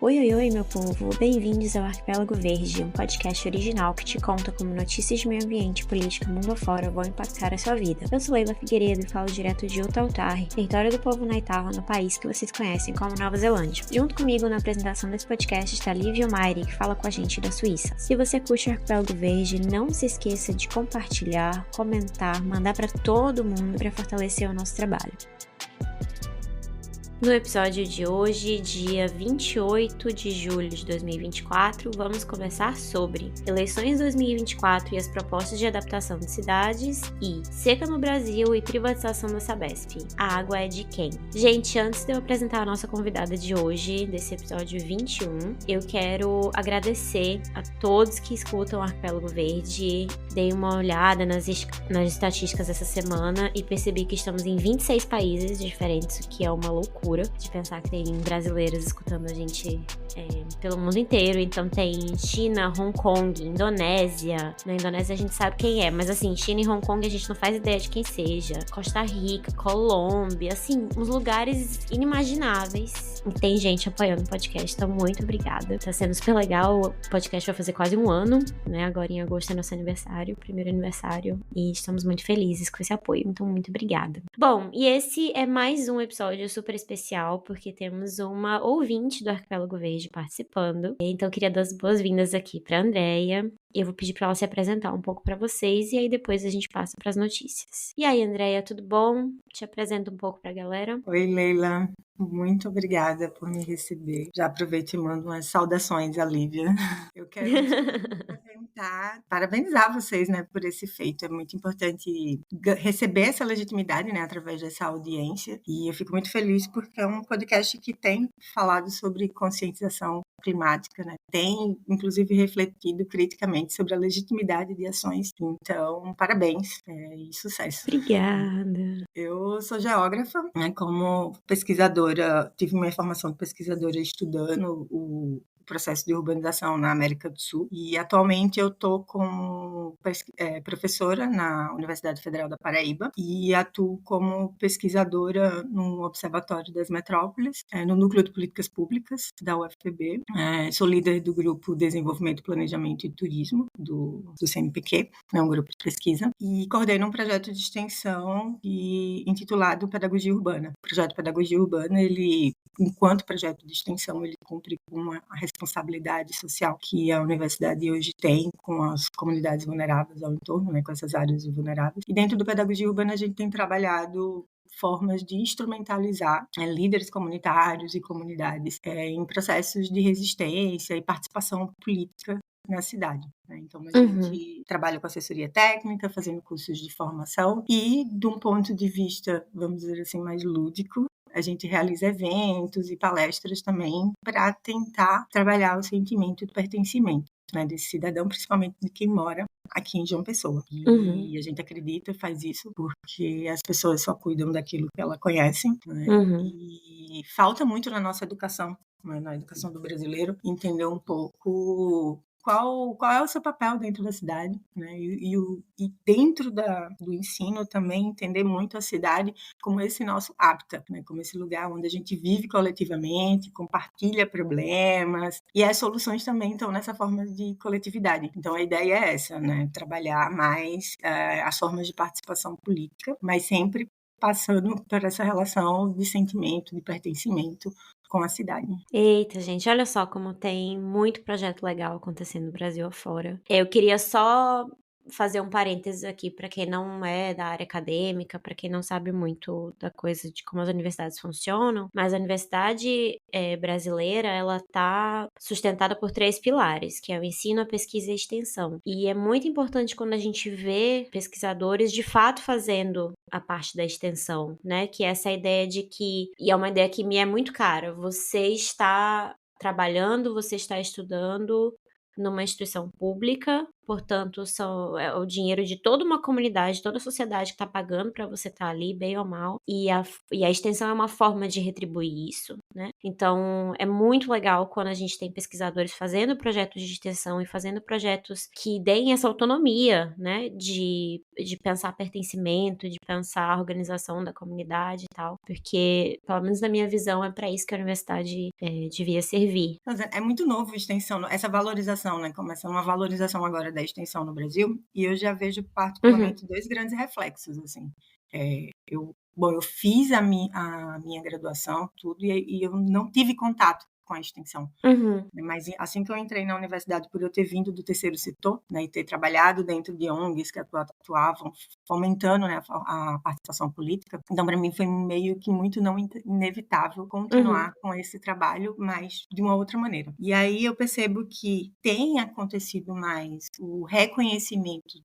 Oi, oi, oi, meu povo! Bem-vindos ao Arquipélago Verde, um podcast original que te conta como notícias de meio ambiente e política mundo afora vão impactar a sua vida. Eu sou Leila Figueiredo e falo direto de Utah-Utah, território do povo Naitawa, no país que vocês conhecem como Nova Zelândia. Junto comigo na apresentação desse podcast está Lívia Mairi, que fala com a gente da Suíça. Se você curte o Arquipélago Verde, não se esqueça de compartilhar, comentar, mandar para todo mundo para fortalecer o nosso trabalho. No episódio de hoje, dia 28 de julho de 2024, vamos conversar sobre eleições 2024 e as propostas de adaptação de cidades e seca no Brasil e privatização da Sabesp. A água é de quem? Gente, antes de eu apresentar a nossa convidada de hoje, desse episódio 21, eu quero agradecer a todos que escutam o Arquipélago Verde. Dei uma olhada nas estatísticas essa semana e percebi que estamos em 26 países diferentes, o que é uma loucura de pensar que tem brasileiros escutando a gente pelo mundo inteiro. Então tem China, Hong Kong, Indonésia. Na Indonésia a gente sabe quem é, mas assim, China e Hong Kong a gente não faz ideia de quem seja. Costa Rica, Colômbia, assim, uns lugares inimagináveis. E tem gente apoiando o podcast, então muito obrigada. Tá sendo super legal, o podcast vai fazer quase um ano, né? Agora em agosto é nosso aniversário, primeiro aniversário, e estamos muito felizes com esse apoio, então muito obrigada. Bom, e esse é mais um episódio super especial, porque temos uma ouvinte do Arquipélago Verde participando. Então eu queria dar as boas-vindas aqui pra Andréia. Eu vou pedir pra ela se apresentar um pouco pra vocês e aí depois a gente passa pras notícias. E aí, Andréia, tudo bom? Te apresenta um pouco pra galera. Oi, Leila. Muito obrigada por me receber. Já aproveito e mando umas saudações à Lívia. Eu quero apresentar, parabenizar vocês, né, por esse feito. É muito importante receber essa legitimidade, né, através dessa audiência. E eu fico muito feliz porque é um podcast que tem falado sobre conscientização climática, né? Tem, inclusive, refletido criticamente sobre a legitimidade de ações. Então, parabéns e sucesso. Obrigada. Eu sou geógrafa, né? Como pesquisadora, tive minha formação de pesquisadora estudando o processo de urbanização na América do Sul e atualmente eu estou como professora na Universidade Federal da Paraíba e atuo como pesquisadora no Observatório das Metrópoles, no Núcleo de Políticas Públicas da UFPB. Sou líder do grupo Desenvolvimento, Planejamento e Turismo do CNPq, um grupo de pesquisa, e coordeno um projeto de extensão intitulado Pedagogia Urbana. O projeto Pedagogia Urbana, ele, enquanto projeto de extensão, ele cumpre com uma responsabilidade social que a universidade hoje tem com as comunidades vulneráveis ao entorno, né, com essas áreas vulneráveis. E dentro do Pedagogia Urbana a gente tem trabalhado formas de instrumentalizar líderes comunitários e comunidades em processos de resistência e participação política na cidade. Né? Então, a gente trabalha com assessoria técnica, fazendo cursos de formação e, de um ponto de vista, vamos dizer assim, mais lúdico, a gente realiza eventos e palestras também para tentar trabalhar o sentimento de pertencimento, né, desse cidadão, principalmente de quem mora aqui em João Pessoa. E a gente acredita e faz isso porque as pessoas só cuidam daquilo que elas conhecem, né? E falta muito na nossa educação, né, na educação do brasileiro, entender um pouco qual é o seu papel dentro da cidade, né? E dentro do ensino também entender muito a cidade como esse nosso hábitat, né? Como esse lugar onde a gente vive coletivamente, compartilha problemas, e as soluções também estão nessa forma de coletividade. Então a ideia é essa, né? Trabalhar mais as formas de participação política, mas sempre passando por essa relação de sentimento, de pertencimento com a cidade. Eita, gente, olha só como tem muito projeto legal acontecendo no Brasil afora. Eu queria só fazer um parênteses aqui para quem não é da área acadêmica, para quem não sabe muito da coisa de como as universidades funcionam, mas a universidade brasileira, ela tá sustentada por 3 pilares, que é o ensino, a pesquisa e a extensão. E é muito importante quando a gente vê pesquisadores de fato fazendo a parte da extensão, né? Que é essa ideia de que, e é uma ideia que me é muito cara, você está trabalhando, você está estudando numa instituição pública, portanto, é o dinheiro de toda uma comunidade, toda a sociedade que está pagando para você estar ali, bem ou mal, e a extensão é uma forma de retribuir isso, né? Então, é muito legal quando a gente tem pesquisadores fazendo projetos de extensão e fazendo projetos que deem essa autonomia, né, de pensar pertencimento, de pensar a organização da comunidade e tal, porque, pelo menos na minha visão, é para isso que a universidade devia servir. Mas é muito novo a extensão, essa valorização, né? Começa uma valorização agora da extensão no Brasil, e eu já vejo Uhum, particularmente dois grandes reflexos, assim. Bom, eu fiz a minha graduação, tudo, e eu não tive contato com a extensão. uhum, Mas assim que eu entrei na universidade, por eu ter vindo do terceiro setor, né, e ter trabalhado dentro de ONGs que atuavam fomentando, né, a participação política, então para mim foi meio que muito não inevitável uhum. continuar com esse trabalho, mas de uma outra maneira. E aí eu percebo que tem acontecido mais o reconhecimento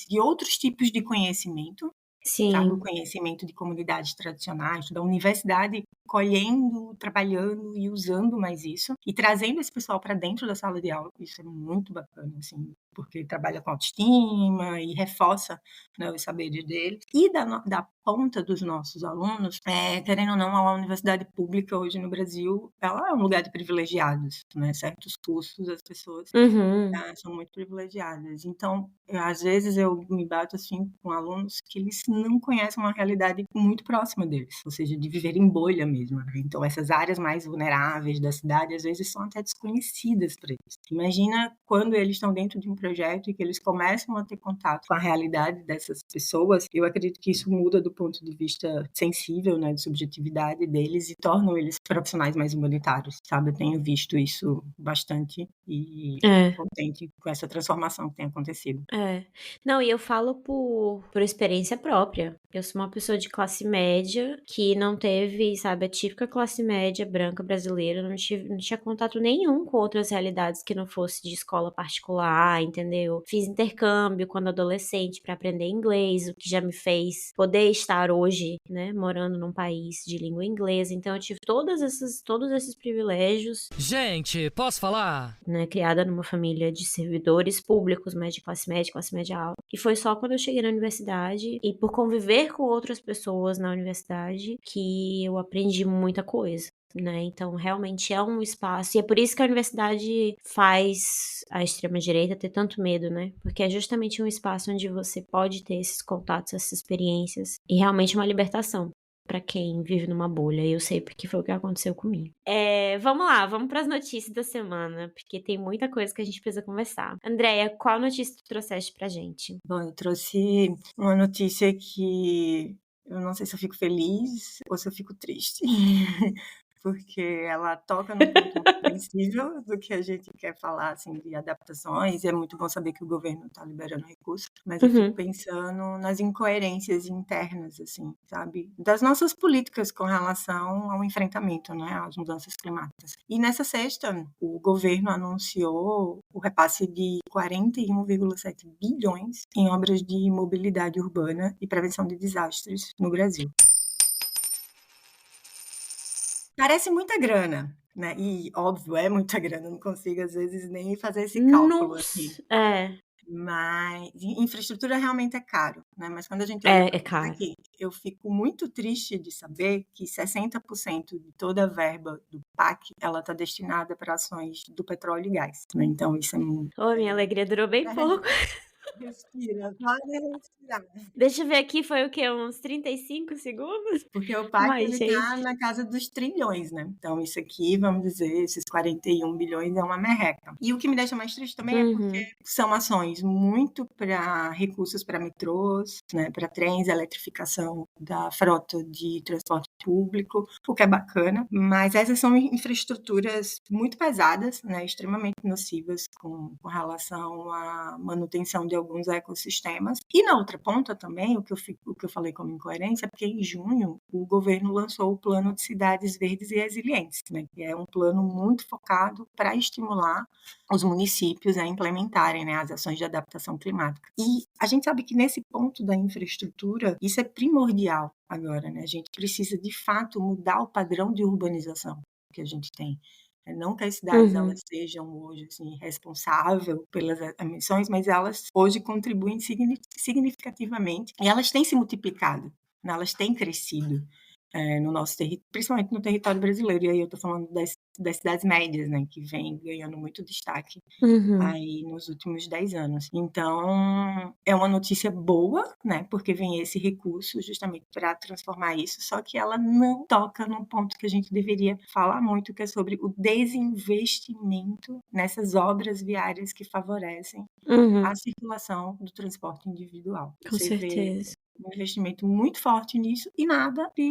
de outros tipos de conhecimento, sabe, o Sim. conhecimento de comunidades tradicionais, da universidade colhendo, trabalhando e usando mais isso, e trazendo esse pessoal para dentro da sala de aula. Isso é muito bacana, assim, porque trabalha com autoestima e reforça, né, os saberes deles. E da ponta dos nossos alunos, querendo ou não, a universidade pública hoje no Brasil, ela é um lugar de privilegiados, né? Certos cursos, as pessoas Uhum. são muito privilegiadas. Então, às vezes eu me bato assim com alunos que eles não conhecem uma realidade muito próxima deles, ou seja, de viver em bolha mesmo, né? Então, essas áreas mais vulneráveis da cidade, às vezes, são até desconhecidas para eles. Imagina quando eles estão dentro de um projeto e que eles começam a ter contato com a realidade dessas pessoas. Eu acredito que isso muda do ponto de vista sensível, né, de subjetividade deles, e tornam eles profissionais mais humanitários, sabe? Eu tenho visto isso bastante e É. contente com essa transformação que tem acontecido. É. Não, e eu falo por experiência própria. Eu sou uma pessoa de classe média que não teve, sabe, a típica classe média branca brasileira, não tinha contato nenhum com outras realidades que não fosse de escola particular, entendeu? Fiz intercâmbio quando adolescente para aprender inglês, o que já me fez poder estar hoje, né, morando num país de língua inglesa. Então eu tive todos esses privilégios. Gente, posso falar? Né, criada numa família de servidores públicos, mas de classe média alta. E foi só quando eu cheguei na universidade e por conviver com outras pessoas na universidade que eu aprendi muita coisa. Né? Então, realmente é um espaço, e é por isso que a universidade faz a extrema-direita ter tanto medo, né? Porque é justamente um espaço onde você pode ter esses contatos, essas experiências, e realmente uma libertação pra quem vive numa bolha. E eu sei porque foi o que aconteceu comigo. Vamos lá, vamos pras notícias da semana, porque tem muita coisa que a gente precisa conversar. Andréia, qual notícia tu trouxeste pra gente? Bom, eu trouxe uma notícia que eu não sei se eu fico feliz ou se eu fico triste, porque ela toca num ponto muito sensível do que a gente quer falar, assim, de adaptações, e é muito bom saber que o governo está liberando recursos, mas eu fico Uhum. pensando nas incoerências internas, assim, sabe, das nossas políticas com relação ao enfrentamento, né, às mudanças climáticas. E nessa sexta, o governo anunciou o repasse de 41,7 bilhões em obras de mobilidade urbana e prevenção de desastres no Brasil. Parece muita grana, né, e óbvio, é muita grana, eu não consigo às vezes nem fazer esse cálculo aqui, Nossa, é, mas infraestrutura realmente é caro, né, mas quando a gente olha para é isso caro. aqui, eu fico muito triste de saber que 60% de toda a verba do PAC, ela está destinada para ações do petróleo e gás, né, então isso Oh, minha alegria durou bem pouco. respira, pode respirar. Deixa eu ver aqui, foi o quê? Uns 35 segundos? Porque o PAC Ai, ele está gente. na casa dos trilhões, né? Então isso aqui, vamos dizer, esses 41 bilhões é uma merreca. E o que me deixa mais triste também é porque Uhum. são ações muito para recursos para metrôs, né, para trens, eletrificação da frota de transporte público, o que é bacana, mas essas são infraestruturas muito pesadas, né, extremamente nocivas com relação à manutenção de alguns ecossistemas. E na outra ponta também, o que eu falei como incoerência, é porque em junho o governo lançou o Plano de Cidades Verdes e Resilientes, né, que é um plano muito focado para estimular os municípios a implementarem, né, as ações de adaptação climática. E a gente sabe que nesse ponto da infraestrutura, isso é primordial agora, né? A gente precisa, de fato, mudar o padrão de urbanização que a gente tem. Não que as cidades Uhum. elas sejam hoje assim, responsáveis pelas emissões, mas elas hoje contribuem significativamente e elas têm se multiplicado, né? Elas têm crescido. no nosso principalmente no território brasileiro. E aí eu estou falando das cidades médias, né, que vem ganhando muito destaque aí nos últimos 10 anos. Então, é uma notícia boa, né, porque vem esse recurso justamente para transformar isso, só que ela não toca num ponto que a gente deveria falar muito, que é sobre o desinvestimento nessas obras viárias que favorecem a circulação do transporte individual. Com Você vê certeza. um investimento muito forte nisso e nada de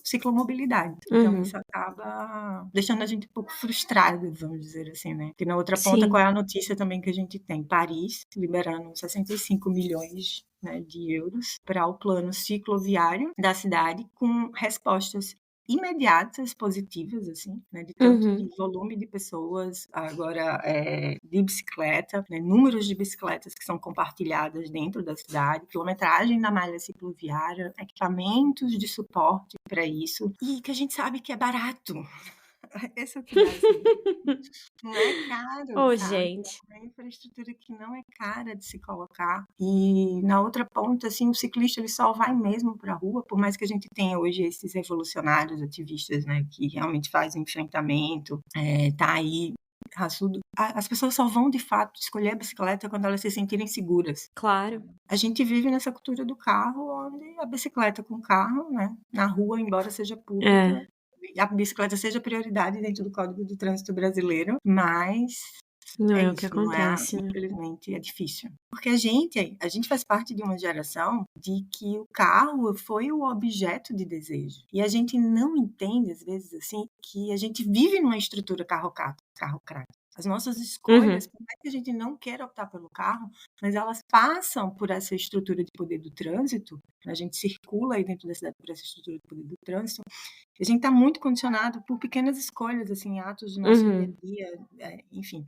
ciclomobilidade. Então, isso acaba deixando a gente um pouco frustrado, vamos dizer assim, né? Porque na outra ponta, Sim. qual é a notícia também que a gente tem? Paris liberando 65 milhões, né, de euros para o plano cicloviário da cidade, com respostas imediatas, positivas, assim, né, de tanto de volume de pessoas, agora de bicicleta, né, números de bicicletas que são compartilhadas dentro da cidade, quilometragem da malha cicloviária, equipamentos de suporte para isso, e que a gente sabe que é barato. Esse é o que dá, assim. Não é caro, sabe? Gente. É uma infraestrutura que não é cara de se colocar. E na outra ponta, assim, o ciclista ele só vai mesmo para a rua, por mais que a gente tenha hoje esses revolucionários ativistas, né, que realmente fazem enfrentamento, tá aí raçudo. As pessoas só vão, de fato, escolher a bicicleta quando elas se sentirem seguras. Claro. A gente vive nessa cultura do carro, onde a bicicleta com carro, né, na rua, embora seja pública, a bicicleta seja prioridade dentro do Código de Trânsito brasileiro, mas Não é o que isso, não é, acontece, né? infelizmente, é difícil. Porque a gente faz parte de uma geração de que o carro foi o objeto de desejo. E a gente não entende, às vezes, assim, que a gente vive numa estrutura carrocrata. As nossas escolhas, por mais que a gente não queira optar pelo carro, mas elas passam por essa estrutura de poder do trânsito, a gente circula aí dentro da cidade por essa estrutura de poder do trânsito, a gente está muito condicionado por pequenas escolhas, assim, atos do nosso dia a dia, enfim.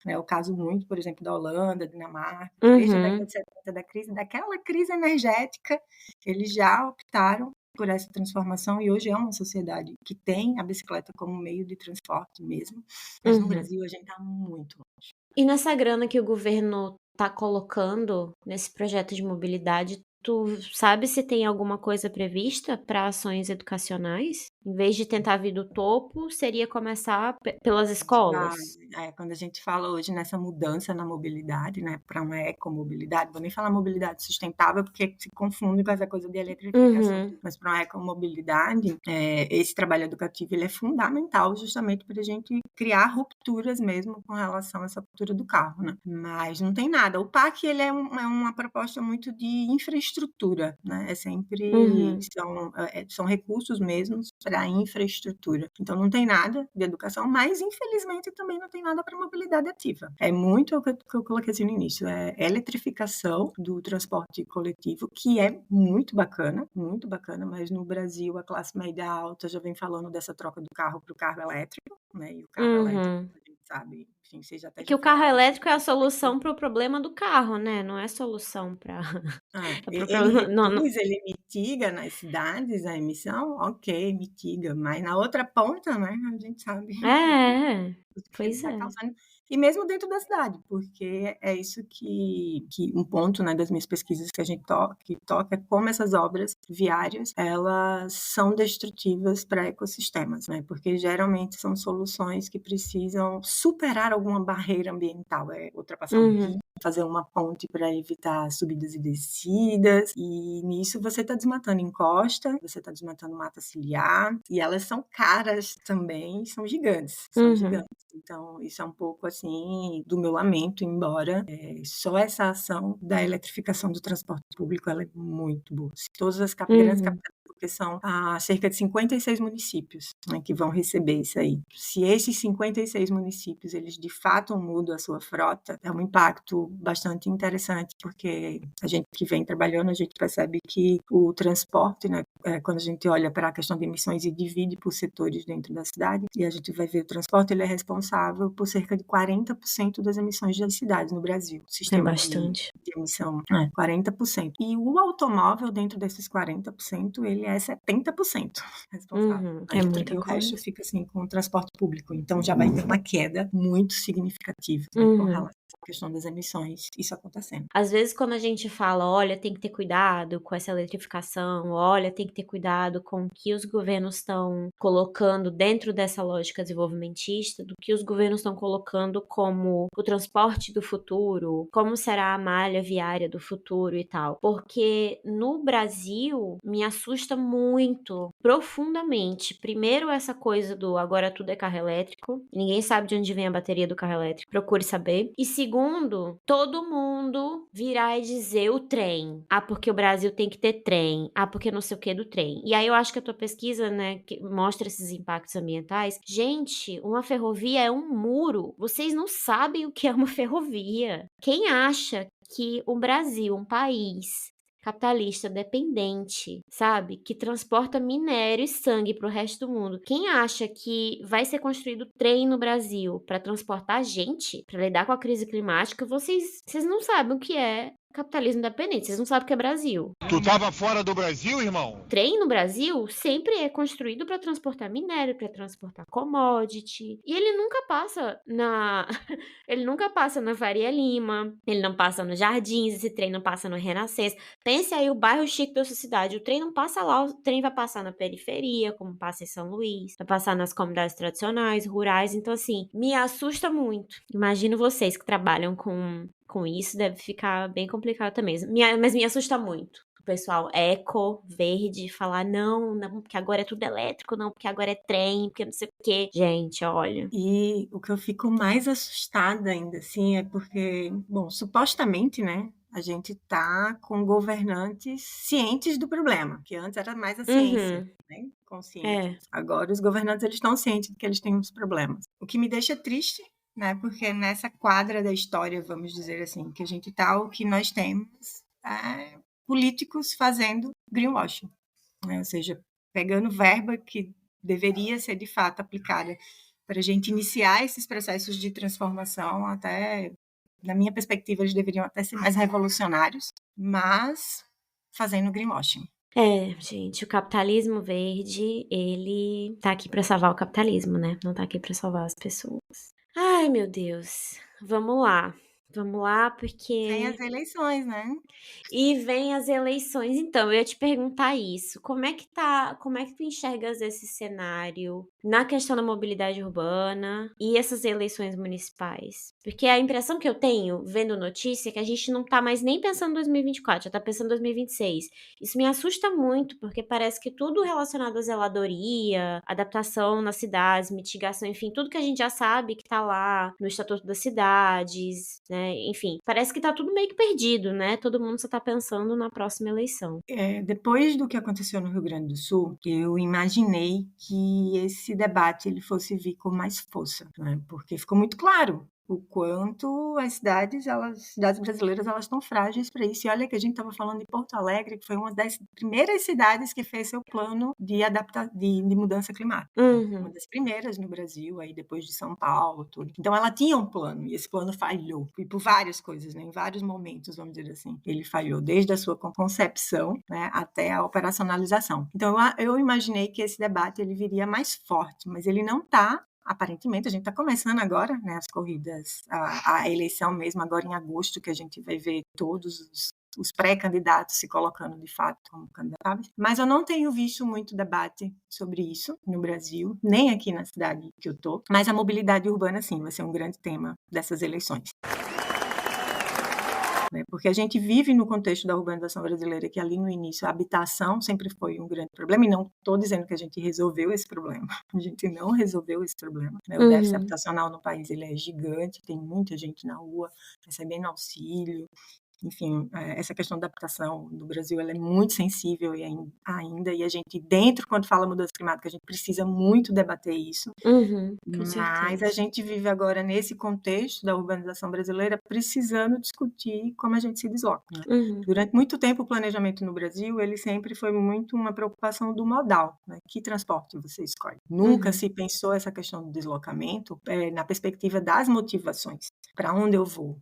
É o caso muito, por exemplo, da Holanda, Dinamarca, desde a década de 70, daquela crise energética, eles já optaram por essa transformação e hoje é uma sociedade que tem a bicicleta como meio de transporte mesmo, mas no Brasil a gente está muito longe. E nessa grana que o governo tá colocando nesse projeto de mobilidade, tu sabe se tem alguma coisa prevista para ações educacionais? Em vez de tentar vir do topo, seria começar pelas escolas? Quando a gente fala hoje nessa mudança na mobilidade, né, para uma ecomobilidade, vou nem falar mobilidade sustentável porque se confunde com essa coisa de eletrificação, mas para uma ecomobilidade, esse trabalho educativo ele é fundamental justamente para a gente criar rupturas mesmo com relação a essa cultura do carro, né? Mas não tem nada. O PAC ele é uma proposta muito de infraestrutura, né? É sempre são recursos mesmos para a infraestrutura. Então não tem nada de educação, mas infelizmente também não tem nada para mobilidade ativa. É muito o que eu coloquei assim no início, é eletrificação do transporte coletivo, que é muito bacana, mas no Brasil a classe média alta já vem falando dessa troca do carro para o carro elétrico, né? E o carro elétrico, a gente sabe, enfim, vocês até É que já o carro falaram. elétrico é a solução para o problema do carro, né? Não é solução para Ele não. reduz, ele mitiga nas cidades a emissão? Ok, mitiga, mas na outra ponta, né, a gente sabe o que ele Pois está é. causando. E mesmo dentro da cidade, porque é isso que um ponto, né, das minhas pesquisas que a gente toca é como essas obras viárias, elas são destrutivas para ecossistemas, né, porque geralmente são soluções que precisam superar alguma barreira ambiental, ultrapassar um rio, fazer uma ponte para evitar subidas e descidas, e nisso você está desmatando encosta, você está desmatando mata ciliar, e elas são caras também, são gigantes. Então, isso é um pouco assim do meu lamento, embora só essa ação da eletrificação do transporte público ela é muito boa. Todas as grandes capitais, porque são cerca de 56 municípios, né, que vão receber isso aí. Se esses 56 municípios eles de fato mudam a sua frota, é um impacto bastante interessante, porque a gente que vem trabalhando, a gente percebe que o transporte, né, quando a gente olha para a questão de emissões e divide por setores dentro da cidade, e a gente vai ver o transporte, ele é responsável por cerca de 40% das emissões das cidades no Brasil. O sistema bastante. de emissão, 40%. E o automóvel, dentro desses 40%, ele é 70% responsável. É muita E o coisa. resto fica assim com o transporte público. Então já vai ter uma queda muito significativa, né, com relação questão das emissões, isso acontecendo. Às vezes, quando a gente fala, olha, tem que ter cuidado com essa eletrificação, olha, tem que ter cuidado com o que os governos estão colocando dentro dessa lógica desenvolvimentista, do que os governos estão colocando como o transporte do futuro, como será a malha viária do futuro e tal. Porque no Brasil, me assusta muito, profundamente. Primeiro, essa coisa do agora tudo é carro elétrico, ninguém sabe de onde vem a bateria do carro elétrico, procure saber. E segundo, todo mundo virar e dizer o trem. Ah, porque o Brasil tem que ter trem. Ah, porque não sei o que do trem. E aí eu acho que a tua pesquisa, né, que mostra esses impactos ambientais. Gente, uma ferrovia é um muro. Vocês não sabem o que é uma ferrovia. Quem acha que o Brasil, um país capitalista dependente, sabe? Que transporta minério e sangue pro resto do mundo. Quem acha que vai ser construído trem no Brasil para transportar gente, para lidar com a crise climática, vocês não sabem o que é capitalismo dependente, vocês não sabem o que é Brasil. Tu tava fora do Brasil, irmão? Trem no Brasil sempre é construído para transportar minério, para transportar commodity. E ele nunca passa na ele nunca passa na Faria Lima, ele não passa nos Jardins, esse trem não passa no Renascença. Pense aí o bairro chique da sua cidade, o trem não passa lá, o trem vai passar na periferia, como passa em São Luís, vai passar nas comunidades tradicionais, rurais, então assim, me assusta muito. Imagino vocês que trabalham com isso, deve ficar bem complicado também. Mas me assusta muito. O pessoal eco, verde, falar não, porque agora é tudo elétrico, não, porque agora é trem, porque não sei o quê. Gente, olha. E o que eu fico mais assustada ainda, assim, é porque, bom, supostamente, né, a gente tá com governantes cientes do problema, que antes era mais a ciência, né, consciente. Agora os governantes, eles estão cientes de que eles têm uns problemas. O que me deixa triste, né, porque nessa quadra da história, vamos dizer assim, que a gente tá, o que nós temos é políticos fazendo greenwashing, né, ou seja, pegando verba que deveria ser de fato aplicada para a gente iniciar esses processos de transformação, até, na minha perspectiva, eles deveriam até ser mais revolucionários, mas fazendo greenwashing. Gente, o capitalismo verde, ele tá aqui para salvar o capitalismo, né? Não tá aqui para salvar as pessoas. Ai, meu Deus. Vamos lá, porque... Tem as eleições, né? E vem as eleições. Então, eu ia te perguntar isso. Como é que tu enxergas esse cenário na questão da mobilidade urbana e essas eleições municipais? Porque a impressão que eu tenho, vendo notícia, é que a gente não tá mais nem pensando em 2024, já tá pensando em 2026. Isso me assusta muito, porque parece que tudo relacionado à zeladoria, adaptação nas cidades, mitigação, enfim, tudo que a gente já sabe que tá lá no Estatuto das Cidades, né? Enfim, parece que tá tudo meio que perdido, né? Todo mundo só tá pensando na próxima eleição. Depois do que aconteceu no Rio Grande do Sul, eu imaginei que esse debate ele fosse vir com mais força, né? Porque ficou muito claro o quanto as cidades brasileiras, elas estão frágeis para isso. E olha que a gente estava falando de Porto Alegre, que foi uma das primeiras cidades que fez seu plano de mudança climática. Uma das primeiras no Brasil, aí depois de São Paulo, tudo. Então ela tinha um plano, e esse plano falhou. E por várias coisas, né? Em vários momentos, vamos dizer assim. Ele falhou desde a sua concepção, né, até a operacionalização. Então eu imaginei que esse debate ele viria mais forte, mas ele não está. Aparentemente, a gente está começando agora, né, as corridas, a eleição mesmo, agora em agosto, que a gente vai ver todos os pré-candidatos se colocando de fato como candidatos. Mas eu não tenho visto muito debate sobre isso no Brasil, nem aqui na cidade que eu estou. Mas a mobilidade urbana, sim, vai ser um grande tema dessas eleições. Porque a gente vive no contexto da urbanização brasileira, que ali no início a habitação sempre foi um grande problema, e não estou dizendo que a gente resolveu esse problema, a gente não resolveu esse problema. O déficit habitacional no país ele é gigante, tem muita gente na rua recebendo auxílio. Enfim, essa questão da adaptação no Brasil ela é muito sensível ainda, e a gente, dentro, quando fala mudança climática, a gente precisa muito debater isso. Mas a gente vive agora nesse contexto da urbanização brasileira precisando discutir como a gente se desloca. Né? Durante muito tempo, o planejamento no Brasil ele sempre foi muito uma preocupação do modal. Né? Que transporte você escolhe? Nunca se pensou essa questão do deslocamento na perspectiva das motivações. Para onde eu vou?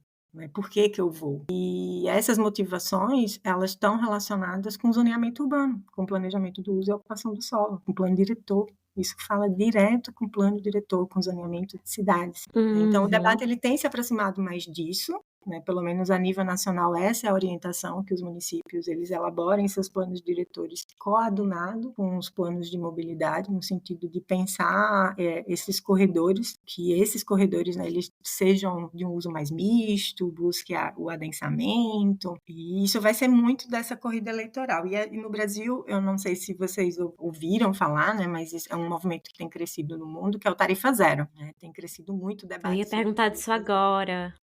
Por que eu vou? E essas motivações, elas estão relacionadas com o zoneamento urbano, com o planejamento do uso e ocupação do solo, com o plano diretor Isso fala direto com o plano diretor, com zoneamento de cidades. Então, o debate ele tem se aproximado mais disso, né? Pelo menos a nível nacional, essa é a orientação, que os municípios eles elaborem seus planos diretores coadunado com os planos de mobilidade, no sentido de pensar esses corredores, que esses corredores, né, eles sejam de um uso mais misto, busque o adensamento, e isso vai ser muito dessa corrida eleitoral. E no Brasil, eu não sei se vocês ouviram falar, né, mas é um movimento que tem crescido no mundo, que é o Tarifa Zero, né? Tem crescido muito o debate. Eu ia perguntar disso agora.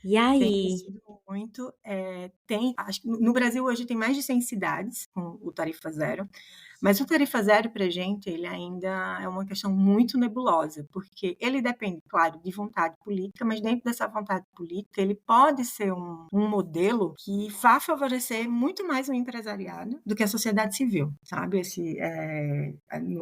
E Tem aí? crescido muito. Acho que no Brasil hoje tem mais de 100 cidades com o Tarifa Zero, mas o Tarifa Zero para a gente ele ainda é uma questão muito nebulosa, porque ele depende, claro, de vontade política, mas dentro dessa vontade política ele pode ser um modelo que vá favorecer muito mais o empresariado do que a sociedade civil, sabe?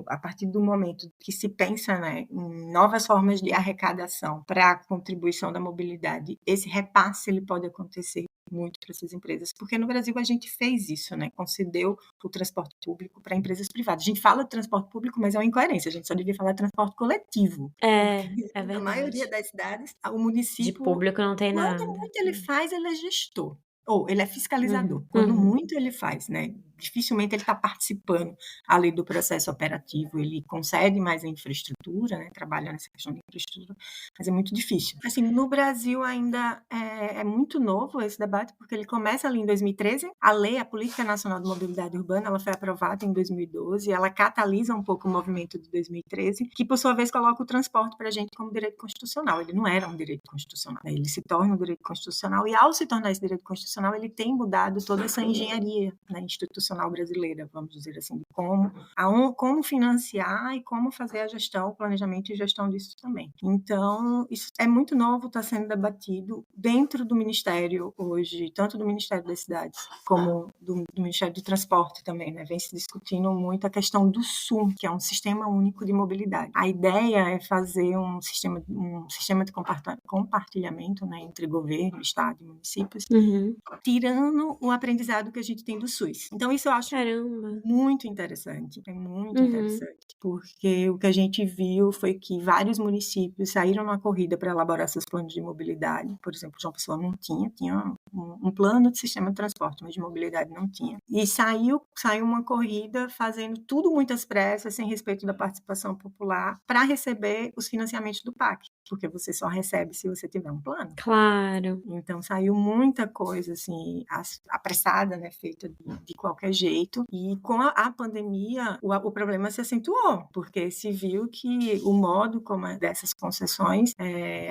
A partir do momento que se pensa, né, em novas formas de arrecadação para a contribuição da mobilidade, esse repasse ele pode acontecer muito para essas empresas, porque no Brasil a gente fez isso, né? Concedeu o transporte público para empresas privadas. A gente fala de transporte público, mas é uma incoerência, a gente só devia falar de transporte coletivo. É Na verdade. maioria das cidades, o De município, público não tem quando nada. muito ele faz, ele é gestor. Ou ele é fiscalizador. Uhum, Quando uhum. muito ele faz, né? Dificilmente ele está participando ali do processo operativo. Ele concede mais a infraestrutura, né? Trabalha nessa questão de infraestrutura, mas é muito difícil. Assim, no Brasil ainda é muito novo esse debate, porque ele começa ali em 2013. A Política Nacional de Mobilidade Urbana, ela foi aprovada em 2012, ela catalisa um pouco o movimento de 2013, que por sua vez coloca o transporte para a gente como direito constitucional. Ele não era um direito constitucional, né? Ele se torna um direito constitucional, e ao se tornar esse direito constitucional, ele tem mudado toda essa engenharia, né, institucional brasileira, vamos dizer assim, de como financiar e como fazer a gestão, o planejamento e gestão disso também. Então, isso é muito novo, está sendo debatido dentro do Ministério hoje, tanto do Ministério das Cidades como do Ministério do Transporte também, né? Vem se discutindo muito a questão do SUM, que é um Sistema Único de Mobilidade. A ideia é fazer um sistema de compartilhamento, né, entre governo, estado e municípios, tirando o aprendizado que a gente tem do SUS. Então, isso eu acho muito interessante. É muito interessante, porque o que a gente viu foi que vários municípios saíram numa corrida para elaborar seus planos de mobilidade. Por exemplo, João Pessoa não tinha um plano de sistema de transporte, mas de mobilidade não tinha. E saiu uma corrida fazendo tudo muito às pressas, sem respeito da participação popular, para receber os financiamentos do PAC, porque você só recebe se você tiver um plano. Claro. Então, saiu muita coisa, assim, apressada, né, feita de qualquer jeito. E com a pandemia, o problema se acentuou, porque se viu que o modo como dessas concessões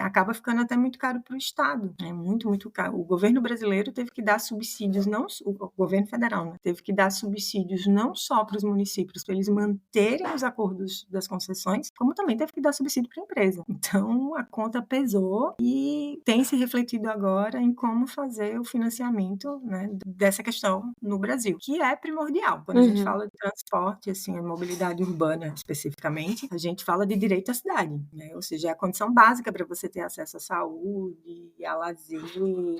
acaba ficando até muito caro para o Estado. É muito, muito caro. O governo brasileiro teve que dar subsídios, o governo federal, né, teve que dar subsídios não só para os municípios, para eles manterem os acordos das concessões, como também teve que dar subsídio para a empresa. Então, a conta pesou e tem se refletido agora em como fazer o financiamento, né, dessa questão no Brasil, que é primordial. Quando a gente fala de transporte, assim, a mobilidade urbana especificamente, a gente fala de direito à cidade, né? Ou seja, é a condição básica para você ter acesso à saúde, a lazer,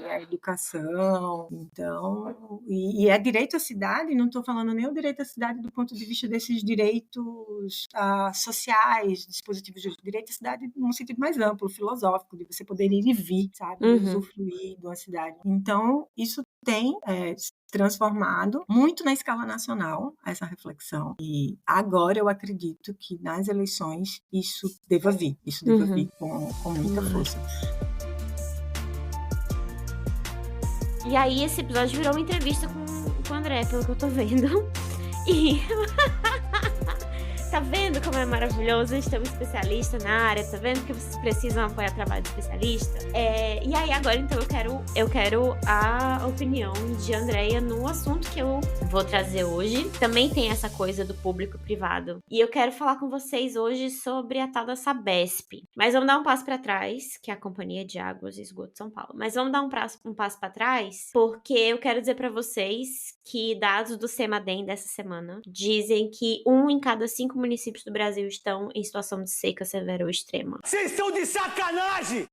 à educação. Então, e é direito à cidade, não estou falando nem o direito à cidade do ponto de vista desses direitos sociais, dispositivos de direito à cidade num sentido mais amplo, filosófico, de você poder ir e vir, sabe? Usufruir de uma cidade. Então, isso tem transformado muito na escala nacional essa reflexão, e agora eu acredito que nas eleições isso deva vir com muita força. E aí esse episódio virou uma entrevista com o André, pelo que eu tô vendo. E tá vendo como é maravilhoso? A gente tem um especialista na área, tá vendo que vocês precisam apoiar trabalho de especialista? E aí agora, então, eu quero a opinião de Andréia no assunto que eu vou trazer hoje. Também tem essa coisa do público e privado. E eu quero falar com vocês hoje sobre a tal da Sabesp. Mas vamos dar um passo pra trás, que é a Companhia de Águas e Esgoto de São Paulo. Mas vamos dar um passo pra trás, porque eu quero dizer pra vocês que dados do CEMADEM dessa semana dizem que 1 em cada 5 municípios do Brasil estão em situação de seca severa ou extrema. Vocês estão de sacanagem!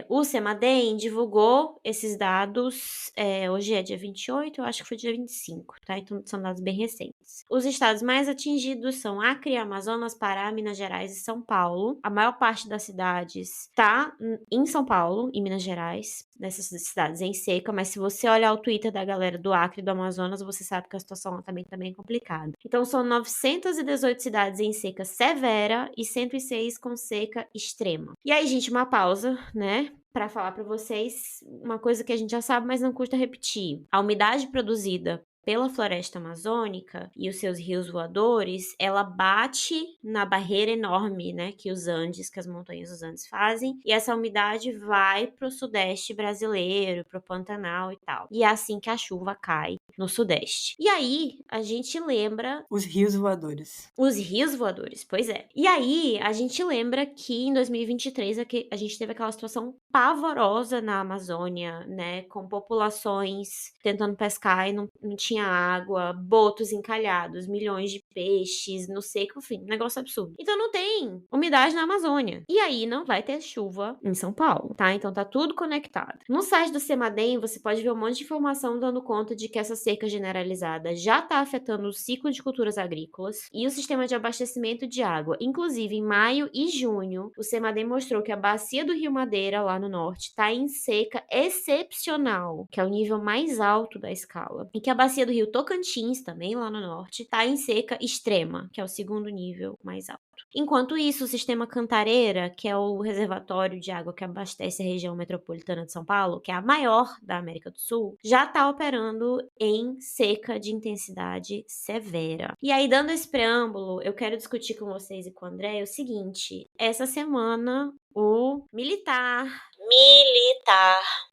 O CEMADEM divulgou esses dados, hoje é dia 28, eu acho que foi dia 25, tá? Então são dados bem recentes. Os estados mais atingidos são Acre, Amazonas, Pará, Minas Gerais e São Paulo. A maior parte das cidades está em São Paulo, em Minas Gerais, nessas cidades em seca, mas se você olhar o Twitter da galera do Acre e do Amazonas, você sabe que a situação lá também tá bem complicada. Então são 918 cidades em seca severa e 106 com seca extrema. E aí, gente, uma pausa, né? Para falar para vocês uma coisa que a gente já sabe, mas não custa repetir. A umidade produzida pela floresta amazônica e os seus rios voadores, ela bate na barreira enorme, né, que as montanhas dos Andes fazem, e essa umidade vai pro sudeste brasileiro, pro Pantanal e tal. E é assim que a chuva cai no sudeste. E aí, a gente lembra... Os rios voadores. Os rios voadores, pois é. E aí, a gente lembra que em 2023 a gente teve aquela situação pavorosa na Amazônia, né, com populações tentando pescar e não tinha água, botos encalhados, milhões de peixes no seco, enfim, um negócio absurdo. Então não tem umidade na Amazônia. E aí não vai ter chuva em São Paulo, tá? Então tá tudo conectado. No site do CEMADEM você pode ver um monte de informação dando conta de que essa seca generalizada já tá afetando o ciclo de culturas agrícolas e o sistema de abastecimento de água. Inclusive, em maio e junho, o CEMADEM mostrou que a bacia do Rio Madeira, lá no norte, tá em seca excepcional, que é o nível mais alto da escala. E que a bacia do Rio Tocantins, também lá no norte, tá em seca extrema, que é o segundo nível mais alto. Enquanto isso, o sistema Cantareira, que é o reservatório de água que abastece a região metropolitana de São Paulo, que é a maior da América do Sul, já está operando em seca de intensidade severa. E aí, dando esse preâmbulo, eu quero discutir com vocês e com o André o seguinte: essa semana, o militar,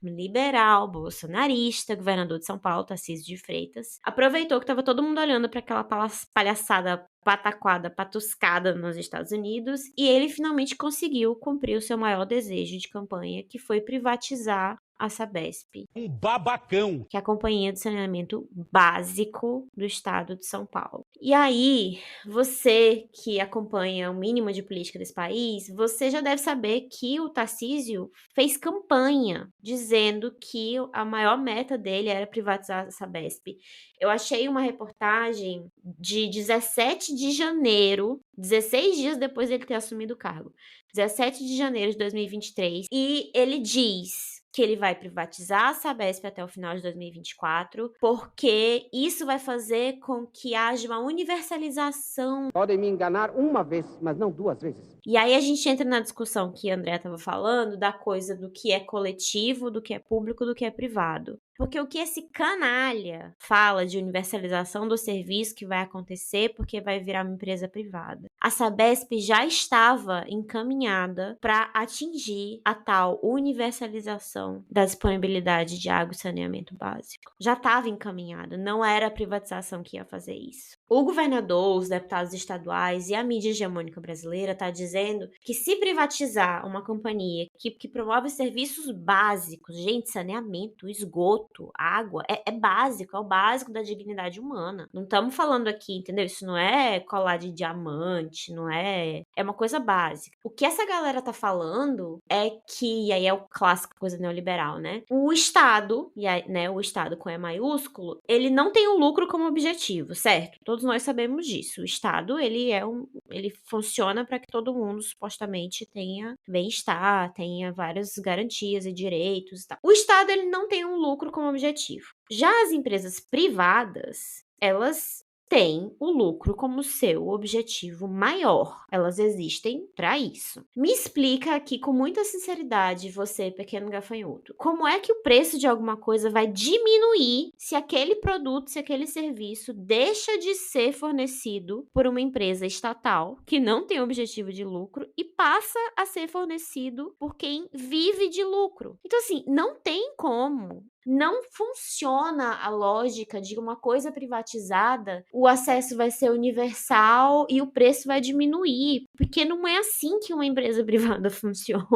liberal, bolsonarista, governador de São Paulo, Tarcísio de Freitas, aproveitou que estava todo mundo olhando para aquela palhaçada pataquada, patuscada nos Estados Unidos, e ele finalmente conseguiu cumprir o seu maior desejo de campanha, que foi privatizar a Sabesp. Um babacão! Que é a companhia de saneamento básico do estado de São Paulo. E aí, você que acompanha o mínimo de política desse país, você já deve saber que o Tarcísio fez campanha dizendo que a maior meta dele era privatizar a Sabesp. Eu achei uma reportagem de 17 de janeiro, 16 dias depois dele ter assumido o cargo, 17 de janeiro de 2023, e ele diz que ele vai privatizar a Sabesp até o final de 2024, porque isso vai fazer com que haja uma universalização. Podem me enganar uma vez, mas não duas vezes. E aí a gente entra na discussão que a Andrea estava falando, da coisa do que é coletivo, do que é público, do que é privado. Porque o que esse canalha fala de universalização do serviço que vai acontecer porque vai virar uma empresa privada. A Sabesp já estava encaminhada para atingir a tal universalização da disponibilidade de água e saneamento básico. Já estava encaminhada, não era a privatização que ia fazer isso. O governador, os deputados estaduais e a mídia hegemônica brasileira está dizendo que se privatizar uma companhia que promove serviços básicos, gente, saneamento, esgoto, água, é básico, é o básico da dignidade humana. Não estamos falando aqui, entendeu? Isso não é colar de diamante, não é... É uma coisa básica. O que essa galera tá falando é que, e aí é o clássico coisa neoliberal, né? O Estado, e aí, né, o Estado com E maiúsculo, ele não tem o lucro como objetivo, certo? Todos nós sabemos disso. O Estado, ele funciona para que todo mundo supostamente tenha bem-estar, tenha várias garantias e direitos e tal. O Estado, ele não tem um lucro como objetivo. Já as empresas privadas, elas têm o lucro como seu objetivo maior. Elas existem para isso. Me explica aqui com muita sinceridade, você, pequeno gafanhoto, como é que o preço de alguma coisa vai diminuir se aquele produto, se aquele serviço deixa de ser fornecido por uma empresa estatal que não tem objetivo de lucro e passa a ser fornecido por quem vive de lucro. Então, assim, não tem como. Não funciona a lógica de uma coisa privatizada, o acesso vai ser universal e o preço vai diminuir, porque não é assim que uma empresa privada funciona.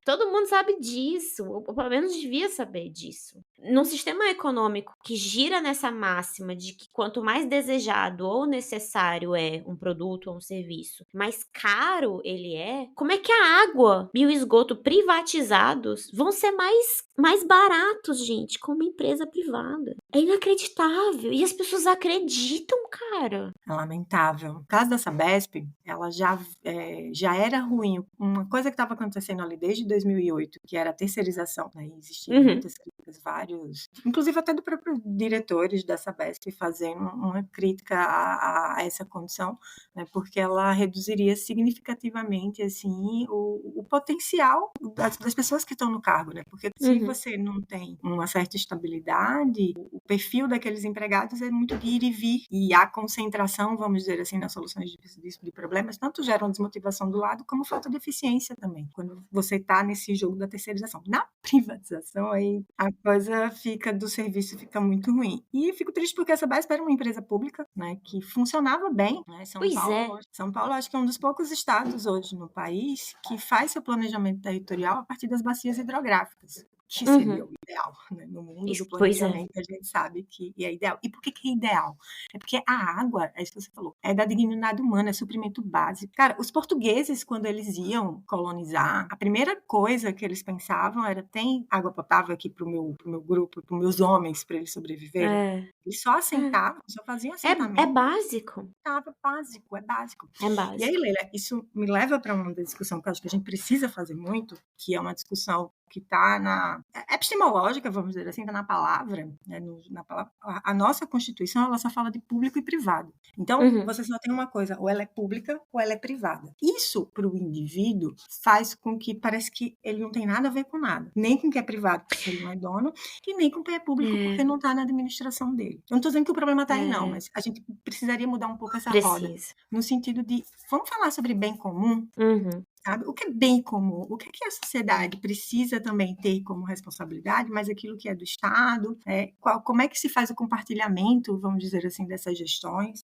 Todo mundo sabe disso, ou pelo menos devia saber disso. Num sistema econômico que gira nessa máxima de que quanto mais desejado ou necessário é um produto ou um serviço, mais caro ele é, como é que a água e o esgoto privatizados vão ser mais baratos, gente, como empresa privada? É inacreditável. E as pessoas acreditam, cara. É lamentável. No caso da Sabesp, ela já era ruim. Uma coisa que estava acontecendo ali desde 2008, que era a terceirização, né? Existiam muitas críticas, vários, inclusive até do próprio diretores da Sabesp fazendo uma crítica a essa condição, né? Porque ela reduziria significativamente assim o potencial das pessoas que estão no cargo, né? Porque se você não tem uma certa estabilidade, o perfil daqueles empregados é muito de ir e vir, e a concentração, vamos dizer assim, nas soluções de problemas, tanto geram desmotivação do lado, como falta de eficiência também, quando você está nesse jogo da terceirização. Na privatização, aí a coisa do serviço fica muito ruim. E fico triste porque a Sabesp era uma empresa pública, né, que funcionava bem, né? São Paulo, acho que é um dos poucos estados hoje no país que faz seu planejamento territorial a partir das bacias hidrográficas, que seria o ideal, né? No mundo do planejamento, a gente sabe que é ideal. E por que é ideal? É porque a água, é isso que você falou, é da dignidade humana, é suprimento básico. Cara, os portugueses, quando eles iam colonizar, a primeira coisa que eles pensavam era: tem água potável aqui pro meu grupo, pros meus homens, para eles sobreviverem? Eles só assentavam, só faziam assentamento. É básico. É básico. É básico. E aí, Leila, isso me leva para uma discussão que eu acho que a gente precisa fazer muito, que é uma discussão que está na epistemológica, vamos dizer assim, está na palavra, né, na palavra. A nossa Constituição, ela só fala de público e privado. Então, você só tem uma coisa: ou ela é pública ou ela é privada. Isso, para o indivíduo, faz com que parece que ele não tem nada a ver com nada. Nem com o que é privado, porque ele não é dono, e nem com o que é público, porque não está na administração dele. Eu não estou dizendo que o problema está aí, não, mas a gente precisaria mudar um pouco essa roda. No sentido de, vamos falar sobre bem comum? Sabe? O que é bem comum? O que a sociedade precisa também ter como responsabilidade, mas aquilo que é do Estado, como é que se faz o compartilhamento, vamos dizer assim, dessas gestões?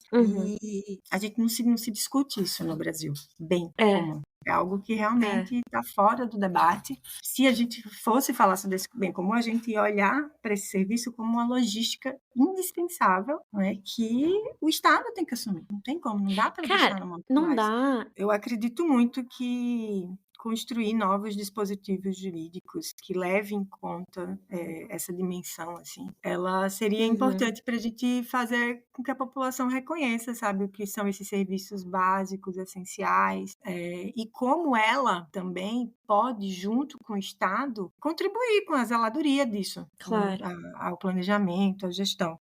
E a gente não se discute isso no Brasil, bem comum. É algo que realmente está fora do debate. Se a gente fosse falar sobre esse bem comum, a gente ia olhar para esse serviço como uma logística indispensável, né, que o Estado tem que assumir. Não tem como, não dá para deixar na mão. Não dá. Eu acredito muito que construir novos dispositivos jurídicos que levem em conta essa dimensão, assim, ela seria importante para a gente fazer com que a população reconheça, sabe, o que são esses serviços básicos, essenciais, e como ela também pode, junto com o Estado, contribuir com a zeladoria disso, claro, ao planejamento, à gestão.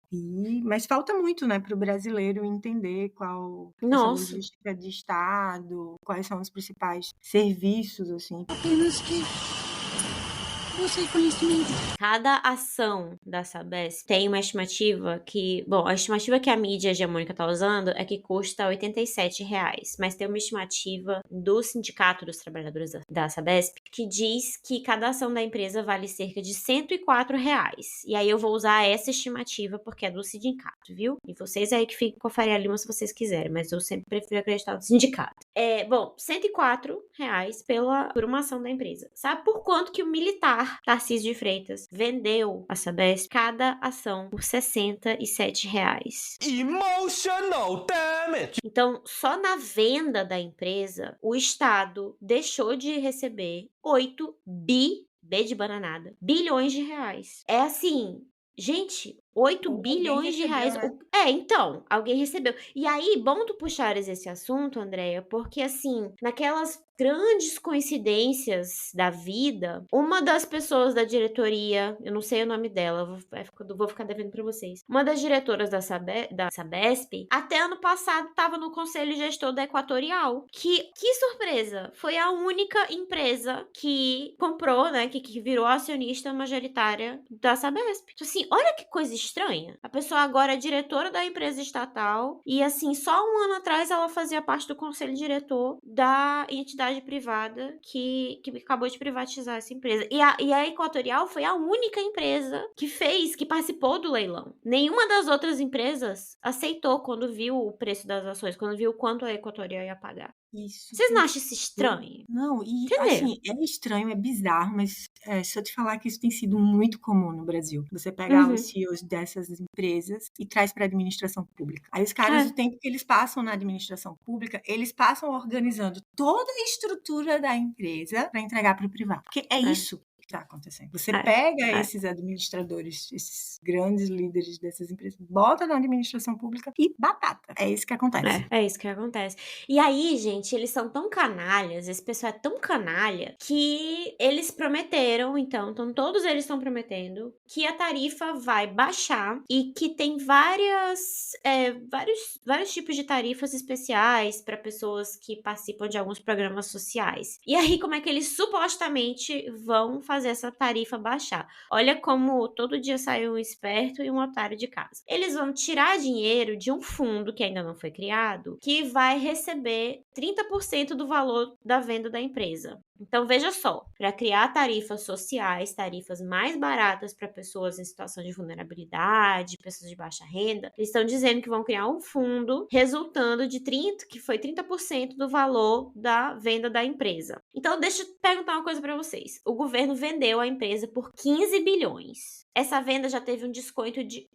Mas falta muito, né, para o brasileiro entender qual essa logística de Estado, quais são os principais serviços, assim. Apenas que você conhecimento. Cada ação da Sabesp tem uma estimativa que... Bom, a estimativa que a mídia hegemônica está usando é que custa R$ 87, mas tem uma estimativa do Sindicato dos Trabalhadores da Sabesp que diz que cada ação da empresa vale cerca de R$ 104. E aí eu vou usar essa estimativa porque é do sindicato, viu? E vocês aí que fiquem com a Faria Lima se vocês quiserem, mas eu sempre prefiro acreditar no sindicato. Bom, R$ 104 por uma ação da empresa. Sabe por quanto que o militar Tarcísio de Freitas vendeu a Sabesp cada ação por R$ 67. Emotional damage! Então, só na venda da empresa, o Estado deixou de receber 8 B de bananada, bilhões de reais. É assim, gente, 8 bilhões de reais. Né? Então, alguém recebeu. E aí, bom tu puxares esse assunto, Andréia, porque assim, naquelas grandes coincidências da vida, uma das pessoas da diretoria, eu não sei o nome dela, vou ficar devendo pra vocês, uma das diretoras da Sabesp, até ano passado estava no conselho gestor da Equatorial. Que surpresa! Foi a única empresa que comprou, né, que virou acionista majoritária da Sabesp. Então, assim, olha que coisa estranha. estranha. A pessoa agora é diretora da empresa estatal e, assim, só um ano atrás ela fazia parte do conselho diretor da entidade privada que acabou de privatizar essa empresa. E a Equatorial foi a única empresa que participou do leilão. Nenhuma das outras empresas aceitou quando viu o preço das ações, quando viu quanto a Equatorial ia pagar. Isso. Vocês não acham isso estranho? Não, e Entendeu? assim, é estranho, é bizarro, mas se eu te falar que isso tem sido muito comum no Brasil. Você pegar os CEOs dessas empresas e traz para a administração pública. Aí os caras, o tempo que eles passam na administração pública, eles passam organizando toda a estrutura da empresa para entregar para o privado. Porque é isso que está acontecendo. Você pega esses administradores, esses grandes líderes dessas empresas, bota na administração pública e batata. É isso que acontece. É isso que acontece. E aí, gente, eles são tão canalhas, esse pessoal é tão canalha, que eles prometeram, então todos eles estão prometendo que a tarifa vai baixar e que tem vários tipos de tarifas especiais para pessoas que participam de alguns programas sociais. E aí, como é que eles supostamente vão fazer essa tarifa baixar? Olha como todo dia sai um esperto e um otário de casa. Eles vão tirar dinheiro de um fundo que ainda não foi criado, que vai receber 30% do valor da venda da empresa. Então, veja só, para criar tarifas sociais, tarifas mais baratas para pessoas em situação de vulnerabilidade, pessoas de baixa renda, eles estão dizendo que vão criar um fundo resultando de 30% do valor da venda da empresa. Então, deixa eu perguntar uma coisa para vocês. O governo vendeu a empresa por 15 bilhões. Essa venda já teve um desconto de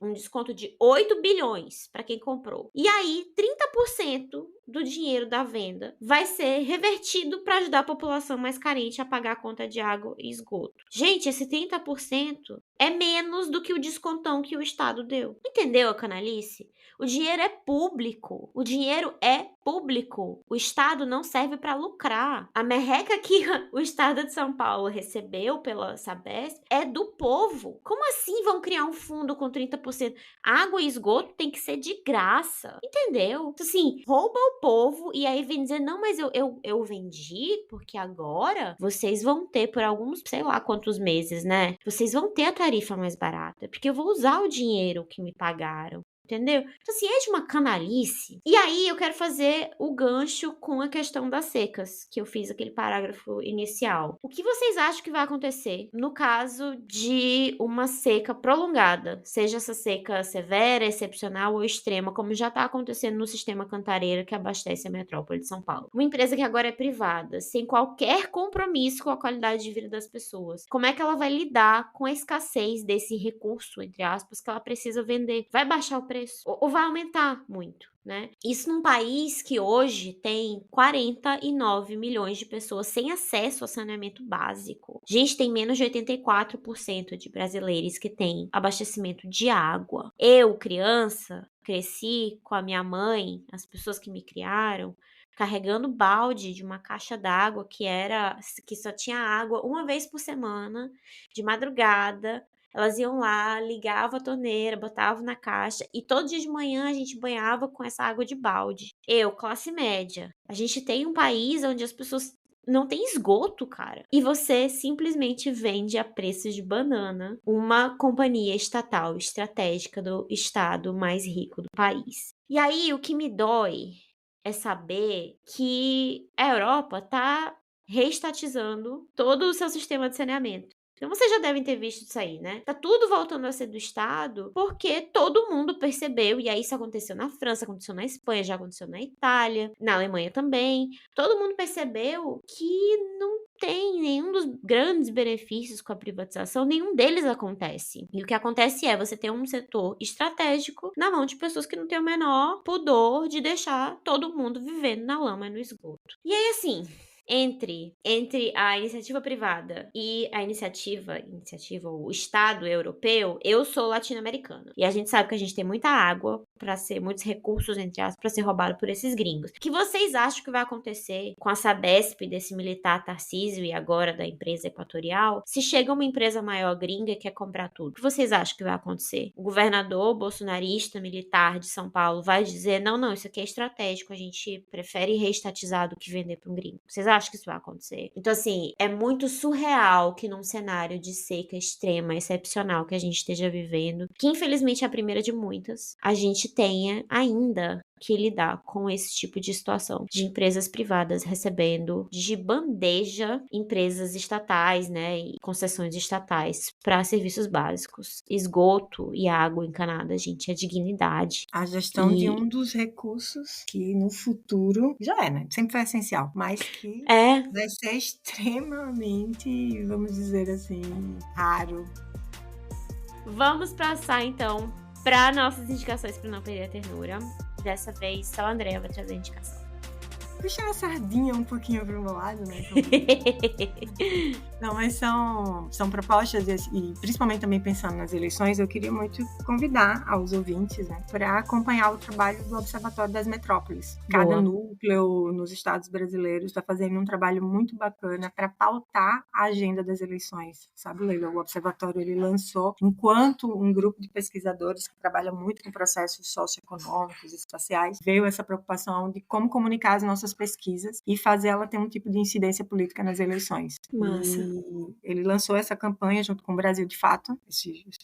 8 bilhões para quem comprou. E aí, 30% do dinheiro da venda vai ser revertido para ajudar a população mais carente a pagar a conta de água e esgoto. Gente, esse 30% é menos do que o descontão que o Estado deu. Entendeu a canalice? O dinheiro é público. O dinheiro é público. O Estado não serve para lucrar. A merreca que o Estado de São Paulo recebeu pela Sabesp é do povo. Como assim vão criar um fundo com 30%? Água e esgoto tem que ser de graça. Entendeu? Assim, rouba o povo e aí vem dizer, não, mas eu vendi porque agora vocês vão ter por alguns, sei lá quantos meses, né? Vocês vão ter a tarifa mais barata, porque eu vou usar o dinheiro que me pagaram. Entendeu? Então, assim, é de uma canalice. E aí, eu quero fazer o gancho com a questão das secas, que eu fiz aquele parágrafo inicial. O que vocês acham que vai acontecer no caso de uma seca prolongada? Seja essa seca severa, excepcional ou extrema, como já está acontecendo no sistema Cantareira, que abastece a metrópole de São Paulo. Uma empresa que agora é privada, sem qualquer compromisso com a qualidade de vida das pessoas. Como é que ela vai lidar com a escassez desse recurso, entre aspas, que ela precisa vender? Vai baixar o preço? Ou vai aumentar muito, né? Isso num país que hoje tem 49 milhões de pessoas sem acesso ao saneamento básico. Gente, tem menos de 84% de brasileiros que têm abastecimento de água. Eu, criança, cresci com a minha mãe, as pessoas que me criaram, carregando balde de uma caixa d'água que só tinha água uma vez por semana, de madrugada. Elas iam lá, ligavam a torneira, botavam na caixa e todo dia de manhã a gente banhava com essa água de balde. Eu, classe média. A gente tem um país onde as pessoas não têm esgoto, cara. E você simplesmente vende a preço de banana uma companhia estatal estratégica do estado mais rico do país. E aí, o que me dói é saber que a Europa tá reestatizando todo o seu sistema de saneamento. Então, vocês já devem ter visto isso aí, né? Tá tudo voltando a ser do Estado porque todo mundo percebeu, e aí isso aconteceu na França, aconteceu na Espanha, já aconteceu na Itália, na Alemanha também. Todo mundo percebeu que não tem nenhum dos grandes benefícios com a privatização, nenhum deles acontece. E o que acontece é você ter um setor estratégico na mão de pessoas que não têm o menor pudor de deixar todo mundo vivendo na lama e no esgoto. E aí, assim, entre a iniciativa privada e a iniciativa, o Estado europeu, eu sou latino-americana. E a gente sabe que a gente tem muita água muitos recursos, entre aspas, para ser roubado por esses gringos. O que vocês acham que vai acontecer com a Sabesp, desse militar Tarcísio e agora da empresa Equatorial, se chega uma empresa maior gringa e quer comprar tudo? O que vocês acham que vai acontecer? O governador bolsonarista militar de São Paulo vai dizer, não, isso aqui é estratégico, a gente prefere reestatizar do que vender para um gringo. Vocês acham acho que isso vai acontecer. Então, assim, é muito surreal que num cenário de seca extrema, excepcional que a gente esteja vivendo, que infelizmente é a primeira de muitas, a gente tenha ainda que lidar com esse tipo de situação, de empresas privadas recebendo de bandeja empresas estatais, né, e concessões estatais para serviços básicos. Esgoto e água encanada, gente, é dignidade. A gestão de um dos recursos que no futuro já é, né? Sempre foi essencial, mas que vai ser extremamente, vamos dizer assim, raro. Vamos passar então para nossas indicações para não perder a ternura. Dessa vez, só a Andrea vai trazer a indicação. Puxar a sardinha um pouquinho pro meu lado, né? Não, mas são propostas e principalmente também pensando nas eleições, eu queria muito convidar aos ouvintes, né, para acompanhar o trabalho do Observatório das Metrópoles. Cada núcleo nos estados brasileiros está fazendo um trabalho muito bacana para pautar a agenda das eleições, sabe, Leila? O Observatório, ele lançou, enquanto um grupo de pesquisadores que trabalha muito com processos socioeconômicos e espaciais, veio essa preocupação de como comunicar as nossas pesquisas e fazer ela ter um tipo de incidência política nas eleições. Massa. E ele lançou essa campanha junto com o Brasil de Fato,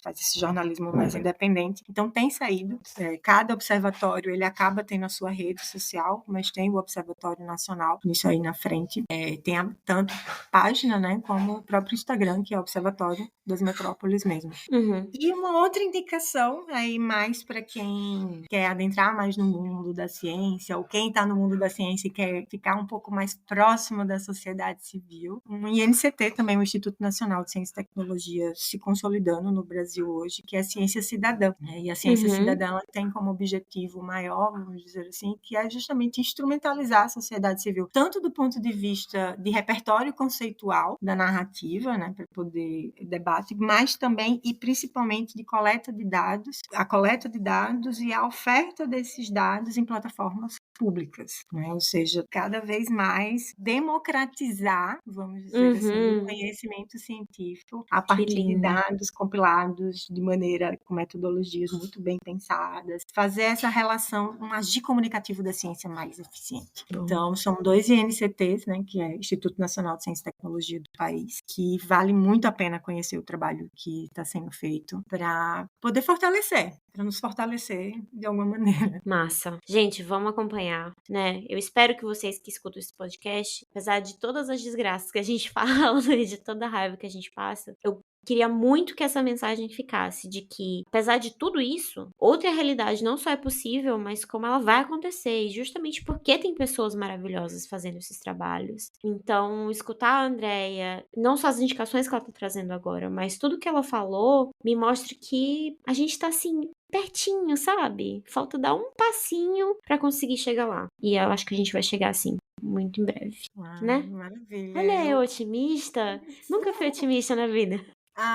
faz esse jornalismo mais independente. Então tem saído, cada observatório ele acaba tendo a sua rede social, mas tem o Observatório Nacional, isso aí na frente. Tem tanto página, né, como o próprio Instagram, que é o Observatório das Metrópoles mesmo. Uhum. E uma outra indicação, aí mais para quem quer adentrar mais no mundo da ciência, ou quem está no mundo da ciência e quer ficar um pouco mais próximo da sociedade civil. O INCT também, o Instituto Nacional de Ciência e Tecnologia, se consolidando no Brasil hoje, que é a ciência cidadã, né? E a ciência cidadã ela tem como objetivo maior, vamos dizer assim, que é justamente instrumentalizar a sociedade civil, tanto do ponto de vista de repertório conceitual da narrativa, né, para poder debate, mas também e principalmente de coleta de dados, a coleta de dados e a oferta desses dados em plataformas públicas, né? Ou seja, cada vez mais democratizar, vamos dizer assim, o conhecimento científico a partir de dados compilados de maneira com metodologias muito bem pensadas, fazer essa relação, um agir comunicativo da ciência mais eficiente. Então, são 2 INCTs, né, que é Instituto Nacional de Ciência e Tecnologia do país, que vale muito a pena conhecer o trabalho que está sendo feito para poder fortalecer, para nos fortalecer de alguma maneira. Massa. Gente, vamos acompanhar, né? Eu espero que vocês que escutam esse podcast, apesar de todas as desgraças que a gente fala e de toda a raiva que a gente passa, eu queria muito que essa mensagem ficasse de que, apesar de tudo isso, outra realidade não só é possível, mas como ela vai acontecer, e justamente porque tem pessoas maravilhosas fazendo esses trabalhos. Então, escutar a Andrea, não só as indicações que ela tá trazendo agora, mas tudo que ela falou, me mostra que a gente tá, assim, pertinho, sabe? Falta dar um passinho pra conseguir chegar lá. E eu acho que a gente vai chegar, assim, muito em breve, né? Maravilha. Olha, eu otimista. Nunca fui otimista na vida.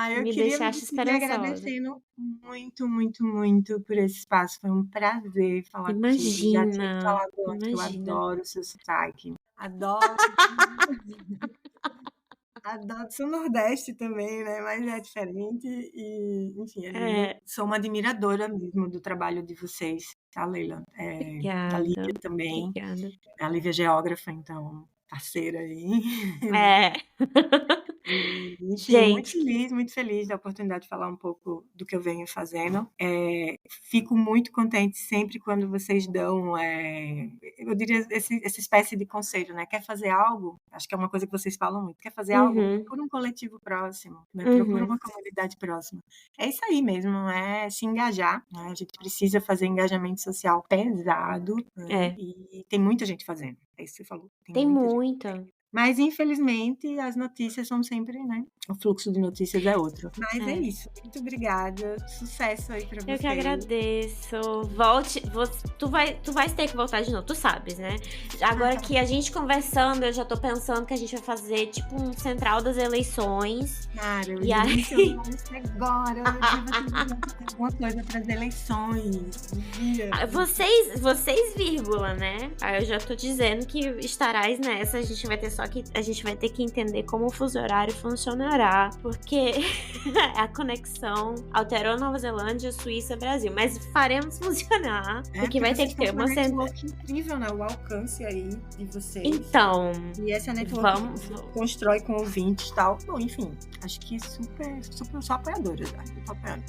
Eu Me queria deixaste esperançosa. agradecendo muito, muito, muito por esse espaço. Foi um prazer falar contigo. Já tinha falado antes que eu adoro o seu sotaque. Adoro. Adoro o Nordeste também, né? Mas é diferente e, enfim, sou uma admiradora mesmo do trabalho de vocês, tá, Leila? Obrigada. A Lívia também. Obrigada. A Lívia é geógrafa, então, parceira aí. E, enfim, Gente, muito feliz da oportunidade de falar um pouco do que eu venho fazendo. Fico muito contente sempre quando vocês dão, eu diria, essa espécie de conselho, né? Quer fazer algo? Acho que é uma coisa que vocês falam muito. Quer fazer algo? Procura um coletivo próximo, né? Procura uma comunidade próxima. É isso aí mesmo, é se engajar, né? A gente precisa fazer engajamento social pesado, né? E tem muita gente fazendo. É isso que você falou. Tem muita. Mas, infelizmente, as notícias são sempre, né? O fluxo de notícias é outro. Mas é isso. Muito obrigada. Sucesso aí pra vocês. Eu que agradeço. Volte. Tu vais ter que voltar de novo, tu sabes, né? Agora que a gente conversando, eu já tô pensando que a gente vai fazer, tipo, um central das eleições. Cara, eu e aí... isso agora. Eu fazer alguma coisa pras eleições. Vocês, vírgula, né? Aí eu já tô dizendo que estarás nessa. A gente vai ter só Só que a gente vai ter que entender como o fuso horário funcionará, porque a conexão alterou Nova Zelândia, Suíça, Brasil. Mas faremos funcionar, porque vai ter que ter uma network incrível, né? O alcance aí de vocês. Então, e essa network constrói com ouvintes e tal. Bom, enfim, acho que super sou apoiadora, tá? Eu tô apoiando.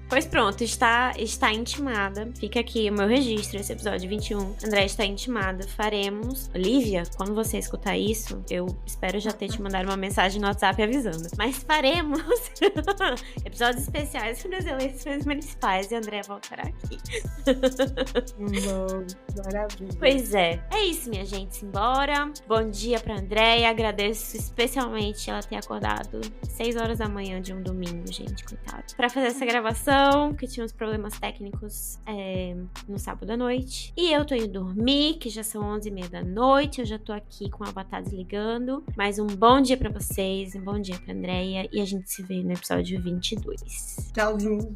Pois pronto, está intimada. Fica aqui o meu registro, esse episódio 21. André está intimada. Faremos. Olivia, quando você escutar isso, eu espero já ter te mandado uma mensagem no WhatsApp avisando. Mas faremos episódios especiais sobre as eleições municipais e André voltará aqui. Bom, maravilha. Pois é. É isso, minha gente. Simbora. Bom dia pra Andréia. Agradeço especialmente ela ter acordado 6 horas da manhã de um domingo, gente. Coitado. Pra fazer essa gravação, que tinha uns problemas técnicos no sábado à noite. E eu tô indo dormir, que já são 11h30 da noite. Eu já tô aqui com a Avatar desligando. Mas um bom dia pra vocês, um bom dia pra Andréia. E a gente se vê no episódio 22. Tchauzinho.